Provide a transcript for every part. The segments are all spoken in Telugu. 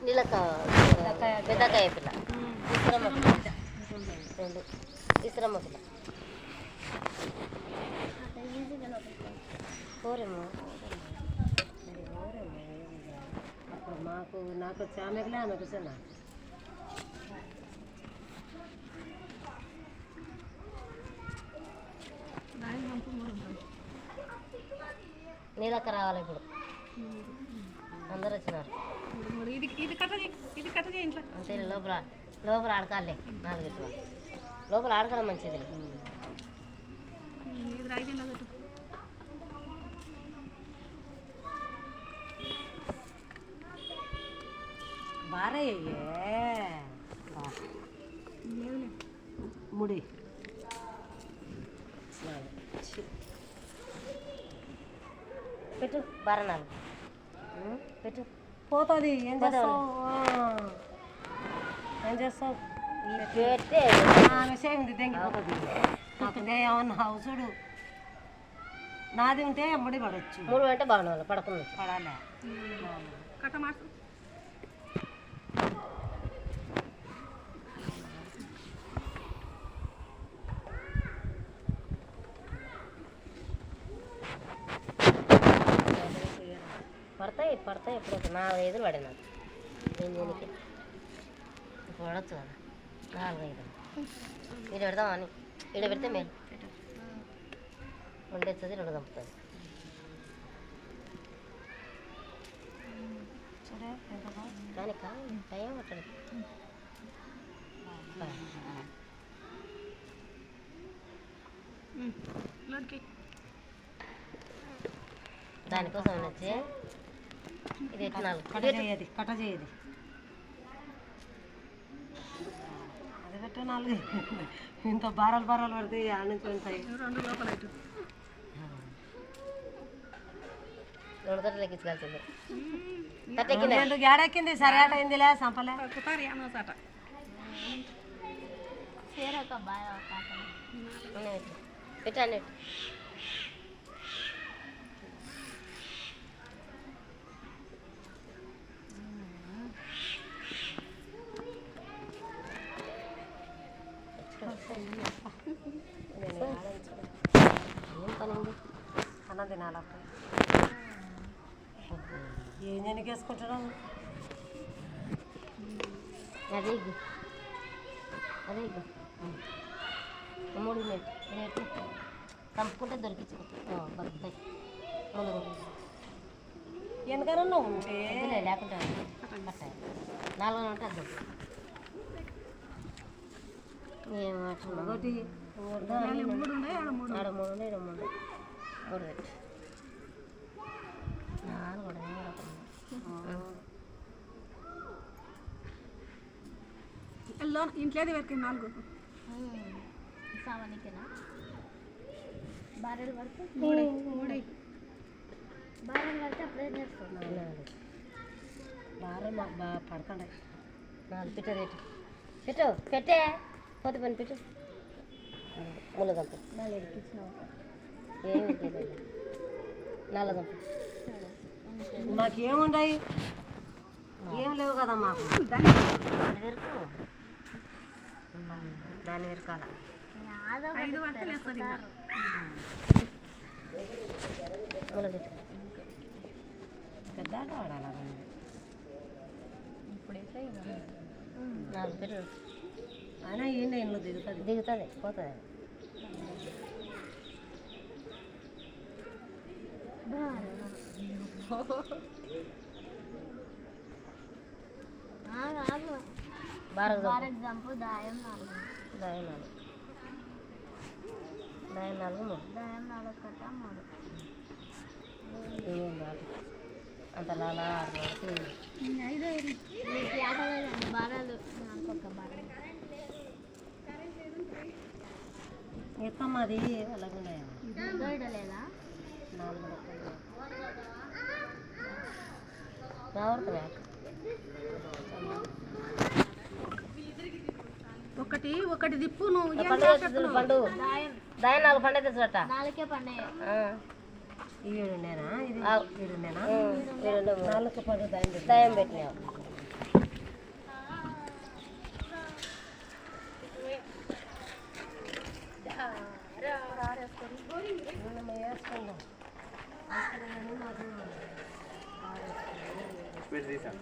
నీళ్ళక పెద్దకాయ పిల్ల ఇసురమ్మ పిల్ల రెండు ఇసురమ్మ పిల్ల కోరేమో అప్పుడు నాకు వచ్చి ఆమెకులే ఆమెకు వచ్చా నీళ్ళక్క రావాలి ఇప్పుడు అందరు వచ్చినారు అంతే లోపల ఆడకాలే 4 లోపల ఆడకడం మంచిది బారయ్యే ముడి పెట్టు బారనాలు పెట్టు పోతుంది ఏం చేస్తావు పెడితే విషయం తెంగిపోతుంది ఏమన్నా చూడు నాది ఉంటే అమ్మడి పడవచ్చు 3 అంటే బాగున్నా పడకుండా పడాలి పడతాయి ఎప్పుడు నా ఎదురు పడినా నేను దీనికి పడవచ్చు కదా 4 5 ఇక్కడ పెడదామని ఇక్కడ పెడితే మేలు వండేస్తుంది 2 చంపుతుంది కానీ టైం పట్టదు దానికోసం వచ్చి ఇది ఎట్లా కట్ట చేయది అది పెట్ట 4 ఇంత బారాలు పడితే ఆడ నుంచి ఉంటాయి 2 లోపల 2 తట్టు లెక్కించుకోవాల్సింది ఏడెక్కింది సరే ఆట అయిందిలే సంపలే పెట్టండి అన్న తినాలి ఏం వెనకేసుకుంటున్నాం అదే అదే 3 మినిట్ చంపుకుంటే దొరికించుకుంటా బతుకుతాయి వెనకనన్నా ఉంటే లేకుంటే పట్టాయి 4 ఉంటే అది ఒకటి 3 ఉన్నాయి 3 ఇంట్లోది వరకు 4 సావానికేనా బారెలు పడితే 3 బారెలు పడితే అప్పుడే నేర్చుకున్నాను బారెలు మాకు బాగా పడుతుండే 4 పెట్టే పోతే పని పెట్టు ముళ్ళగంప 4 ఎక్కించినావు ఏమి 4 గంప మాకేముండయి ఏం లేవు కదా మాకు దాని వెరకాల పెద్ద ఆట ఆడాలి ఇప్పుడైతే 4 పెట్టు అయినా ఏంటి ఇంట్లో దిగుతుంది పోతుంది జంపు దాయం 4 కట్ట 3 అంత లాలా బారాలు నాకొక బారాలు ఎక్కమ్మది అలాగే లేదా 4 ఒకటి దిప్పు నువ్వు పండు దాయం 4 పండే తెచ్చట 4 పండే 7 నేనా ఇది 7 నేనా 4 పండు దాయం పెట్టినావు వేసుకుందాం వేసుకున్నామని మాకు స్పీడ్ తీసాను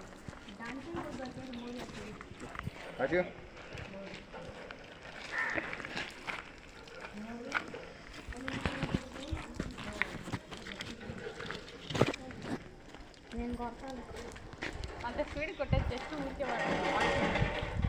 నేను కొడతాను అంత స్పీడ్ కొట్టేసి జస్ట్ ఊరికే వాడు